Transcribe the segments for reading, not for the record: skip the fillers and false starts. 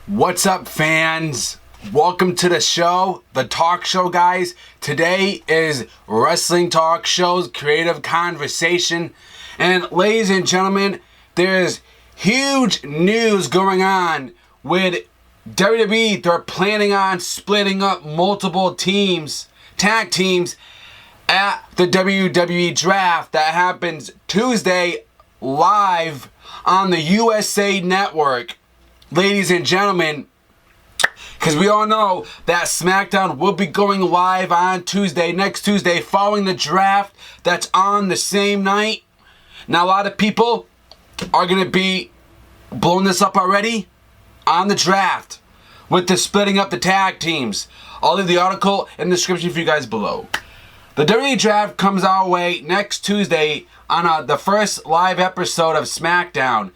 What's up, fans? Welcome to the show, the talk show, guys. Today is Wrestling Talk Show's Creative Conversation. And ladies and gentlemen, there's huge news going on with WWE. They're planning on splitting up multiple teams, tag teams, at the WWE draft that happens Tuesday live on the USA Network. Ladies and gentlemen, because we all know that SmackDown will be going live on Tuesday, next Tuesday, following the draft that's on the same night. Now, a lot of people are going to be blowing this up already on the draft with the splitting up the tag teams. I'll leave the article in the description for you guys below. The WWE draft comes our way next Tuesday on the first live episode of SmackDown,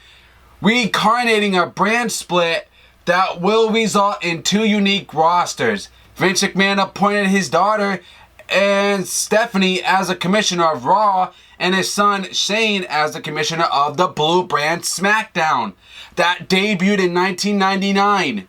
reincarnating a brand split that will result in two unique rosters. Vince McMahon appointed his daughter and Stephanie as a commissioner of Raw and his son Shane as the commissioner of the Blue brand SmackDown that debuted in 1999.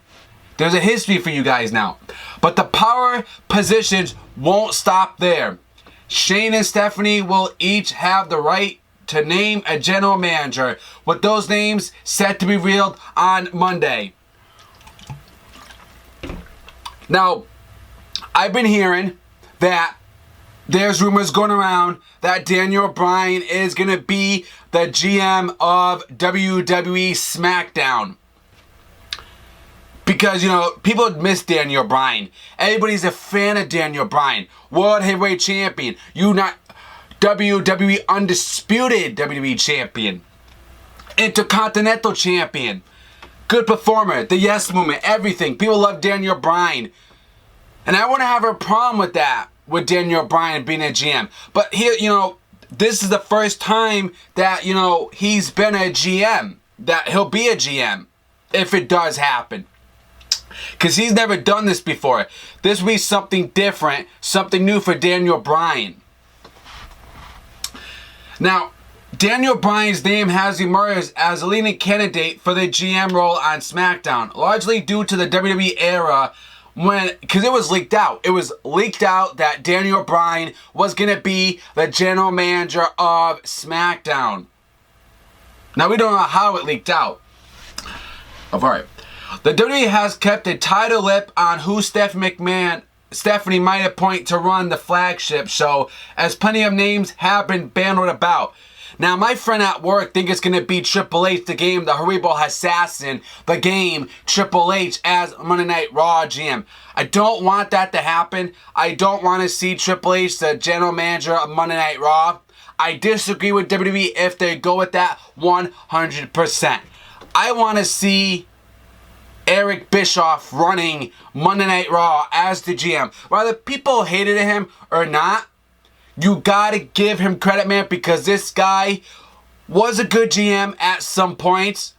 There's a history for you guys now. But the power positions won't stop there. Shane and Stephanie will each have the right to name a general manager, with those names set to be revealed on Monday. Now, I've been hearing that there's rumors going around that Daniel Bryan is going to be the GM of WWE SmackDown. Because, people miss Daniel Bryan. Everybody's a fan of Daniel Bryan. World Heavyweight Champion. WWE Undisputed WWE Champion. Intercontinental Champion. Good performer. The Yes Movement. Everything. People love Daniel Bryan. And I wouldn't have a problem with that. With Daniel Bryan being a GM. But here, this is the first time that, he's been a GM. That he'll be a GM. If it does happen. Because he's never done this before. This will be something different. Something new for Daniel Bryan. Now, Daniel Bryan's name has emerged as a leading candidate for the GM role on SmackDown, largely due to the WWE era because it was leaked out. It was leaked out that Daniel Bryan was going to be the general manager of SmackDown. Now, we don't know how it leaked out. All right. The WWE has kept a tighter lip on who Stephanie might appoint to run the flagship show, as plenty of names have been bandied about. Now, my friend at work thinks it's going to be Triple H, the game, the horrible assassin, the game, Triple H as Monday Night Raw GM. I don't want that to happen. I don't want to see Triple H, the general manager of Monday Night Raw. I disagree with WWE if they go with that 100%. I want to see Eric Bischoff running Monday Night Raw as the GM. Whether people hated him or not, you gotta give him credit, man, because this guy was a good GM at some points.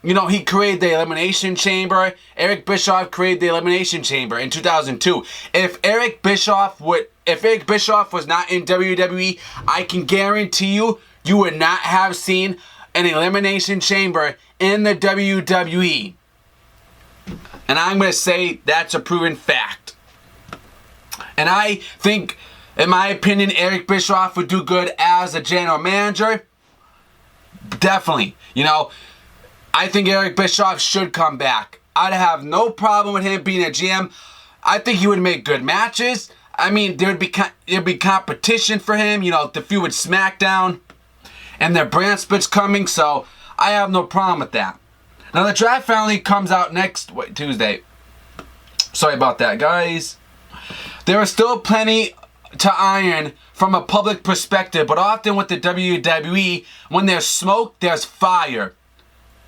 He created the Elimination Chamber. Eric Bischoff created the Elimination Chamber in 2002. If Eric Bischoff was not in WWE, I can guarantee you would not have seen an Elimination Chamber in the WWE. And I'm going to say that's a proven fact. And I think, in my opinion, Eric Bischoff would do good as a general manager. Definitely. I think Eric Bischoff should come back. I'd have no problem with him being a GM. I think he would make good matches. I mean, there'd be competition for him. The feud with SmackDown. And their brand split's coming, so I have no problem with that. Now, the draft finally comes out next Tuesday. Sorry about that, guys. There is still plenty to iron from a public perspective, but often with the WWE, when there's smoke, there's fire.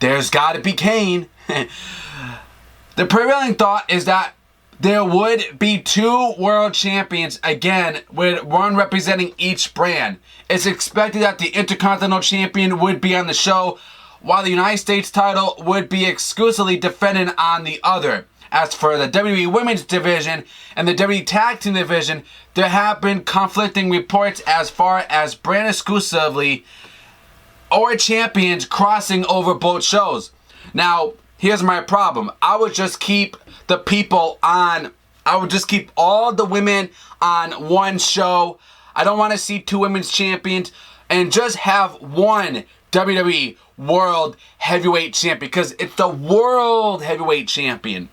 There's gotta be Kane. The prevailing thought is that there would be two world champions again, with one representing each brand. It's expected that the Intercontinental Champion would be on the show, while the United States title would be exclusively defended on the other. As for the WWE Women's Division and the WWE Tag Team Division, there have been conflicting reports as far as brand exclusively or champions crossing over both shows. Now, here's my problem. I would just keep the people on. I would just keep all the women on one show. I don't want to see 2 women's champions, and just have one WWE World Heavyweight Champion, because it's the World Heavyweight Champion.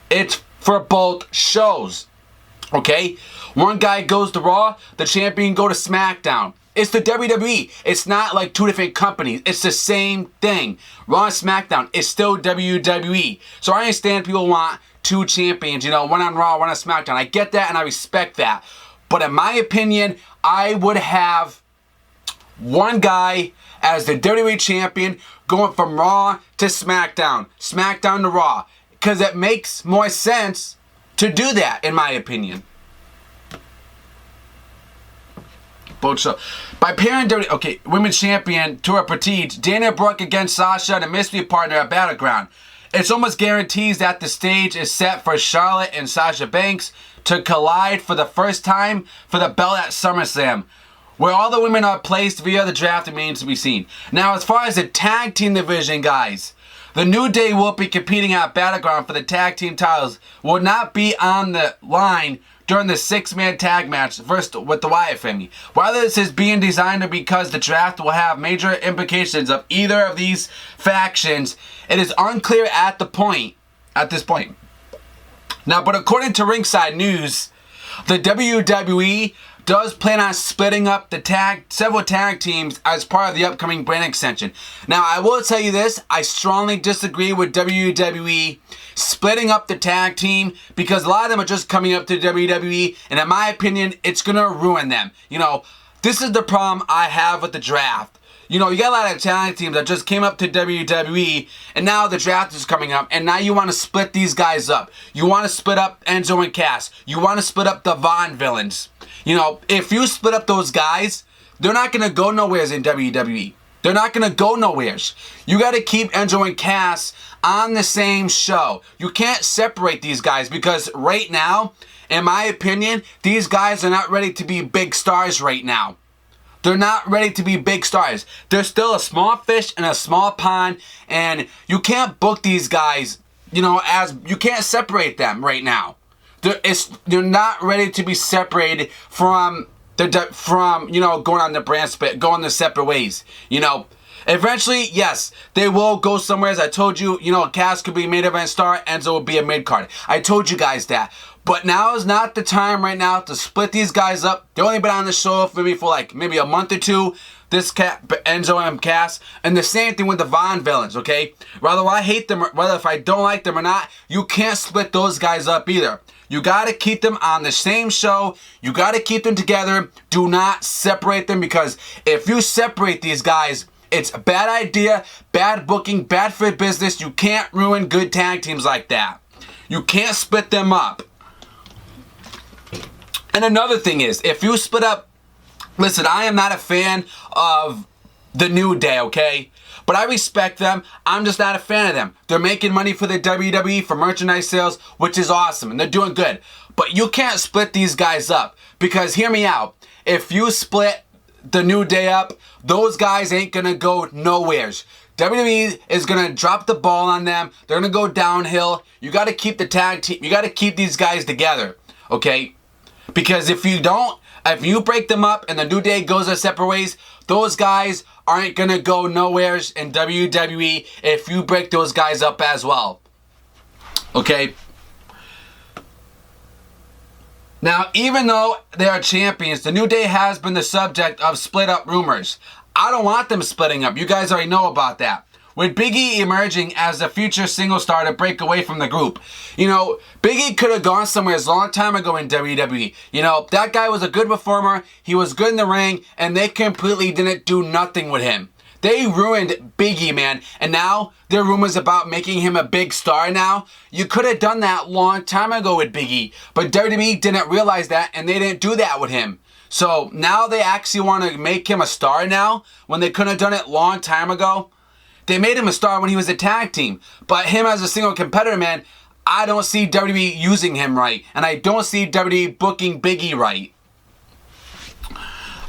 It's for both shows. Okay? One guy goes to Raw, the champion go to SmackDown. It's the WWE. It's not like 2 different companies. It's the same thing. Raw and SmackDown is still WWE. So I understand people want 2 champions, one on Raw, one on SmackDown. I get that and I respect that. But in my opinion, I would have one guy as the WWE champion going from Raw to SmackDown, SmackDown to Raw, because it makes more sense to do that, in my opinion. Both show. By pairing women's champion Tora Petite, Dana Brooke against Sasha, the mystery partner at Battleground. It's almost guarantees that the stage is set for Charlotte and Sasha Banks to collide for the first time for the belt at SummerSlam. Where all the women are placed via the draft remains to be seen. Now, as far as the tag team division, guys, the New Day will be competing at Battleground for the tag team titles. Will not be on the line during the 6-man tag match versus with the Wyatt family. Whether this is being designed or because the draft will have major implications of either of these factions, it is unclear at this point. Now, but according to Ringside News, the WWE does plan on splitting up the several tag teams as part of the upcoming brand extension. Now, I will tell you this, I strongly disagree with WWE splitting up the tag team, because a lot of them are just coming up to WWE, and in my opinion, it's gonna ruin them. This is the problem I have with the draft. You got a lot of tag teams that just came up to WWE, and now the draft is coming up, and now you want to split these guys up. You want to split up Enzo and Cass. You want to split up the Von villains. If you split up those guys, they're not going to go nowhere in WWE. They're not going to go nowhere. You got to keep Enzo and Cass on the same show. You can't separate these guys, because right now, in my opinion, these guys are not ready to be big stars right now. They're not ready to be big stars. They're still a small fish in a small pond, and you can't book these guys, as you can't separate them right now. They're not ready to be separated from going on the brand split, going the separate ways. Eventually, yes, they will go somewhere. As I told you, Cass could be a main event star, Enzo will be a mid card. I told you guys that. But now is not the time right now to split these guys up. They've only been on the show for maybe a month or 2. Enzo and Cass. And the same thing with the Von villains, okay? Whether I hate them, whether if I don't like them or not, you can't split those guys up either. You got to keep them on the same show. You got to keep them together. Do not separate them, because if you separate these guys, it's a bad idea, bad booking, bad for business. You can't ruin good tag teams like that. You can't split them up. And another thing is, if you split up, listen, I am not a fan of the New Day, okay? But I respect them. I'm just not a fan of them. They're making money for the WWE for merchandise sales, which is awesome, and they're doing good. But you can't split these guys up, because hear me out. If you split the New Day up, those guys ain't gonna go nowhere. WWE is gonna drop the ball on them. They're gonna go downhill. You gotta keep the tag team. You gotta keep these guys together, okay? Because if you break them up and the New Day goes their separate ways, those guys aren't gonna go nowhere in WWE if you break those guys up as well. Okay? Now, even though they are champions, the New Day has been the subject of split up rumors. I don't want them splitting up. You guys already know about that. With Big E emerging as the future single star to break away from the group. Big E could have gone somewhere a long time ago in WWE. That guy was a good performer. He was good in the ring, and they completely didn't do nothing with him. They ruined Big E, man. And now there are rumors about making him a big star now. You could have done that long time ago with Big E. But WWE didn't realize that, and they didn't do that with him. So now they actually want to make him a star now, when they couldn't have done it long time ago. They made him a star when he was a tag team. But him as a single competitor, man, I don't see WWE using him right. And I don't see WWE booking Big E right.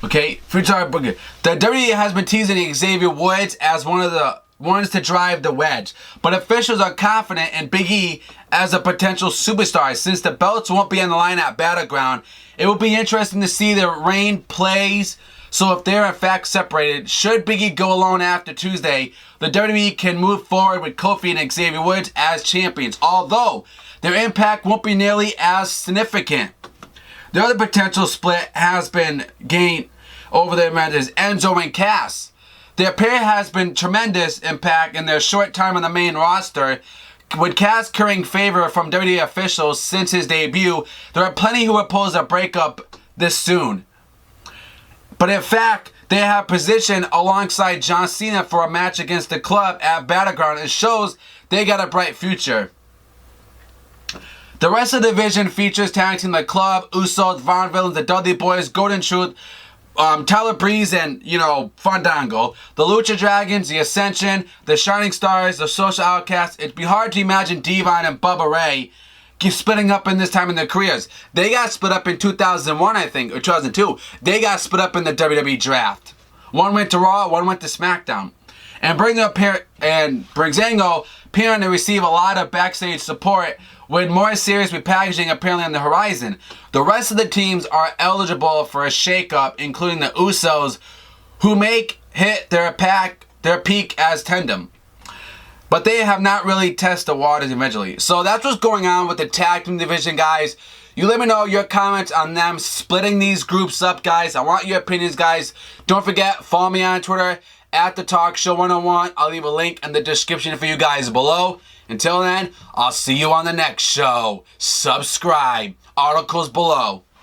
Okay, future booking. The WWE has been teasing Xavier Woods as one of the ones to drive the wedge. But officials are confident in Big E as a potential superstar. Since the belts won't be on the line at Battleground, it will be interesting to see the Reign plays. So if they're in fact separated, should Big E go alone after Tuesday, the WWE can move forward with Kofi and Xavier Woods as champions, although their impact won't be nearly as significant. The other potential split has been gained over their members, Enzo and Cass. Their pair has been tremendous impact in their short time on the main roster. With Cass carrying favor from WWE officials since his debut, there are plenty who oppose a breakup this soon. But in fact, they have positioned alongside John Cena for a match against the Club at Battleground. It shows they got a bright future. The rest of the division features tag team the Club, Usos, Von Villains, the Dudley Boys, Golden Truth, Tyler Breeze, and, Fandango. The Lucha Dragons, the Ascension, the Shining Stars, the Social Outcasts. It'd be hard to imagine Devon and Bubba Ray keep splitting up in this time in their careers. They got split up in 2001, I think, or 2002. They got split up in the WWE draft. One went to Raw, one went to SmackDown. And Breezango appearing to receive a lot of backstage support, with more serious repackaging apparently on the horizon. The rest of the teams are eligible for a shakeup, including the Usos, who may hit their peak as Tandem. But they have not really tested the waters eventually. So that's what's going on with the tag team division, guys. You let me know your comments on them splitting these groups up, guys. I want your opinions, guys. Don't forget, follow me on Twitter at The Talk Show 101. I'll leave a link in the description for you guys below. Until then, I'll see you on the next show. Subscribe. Articles below.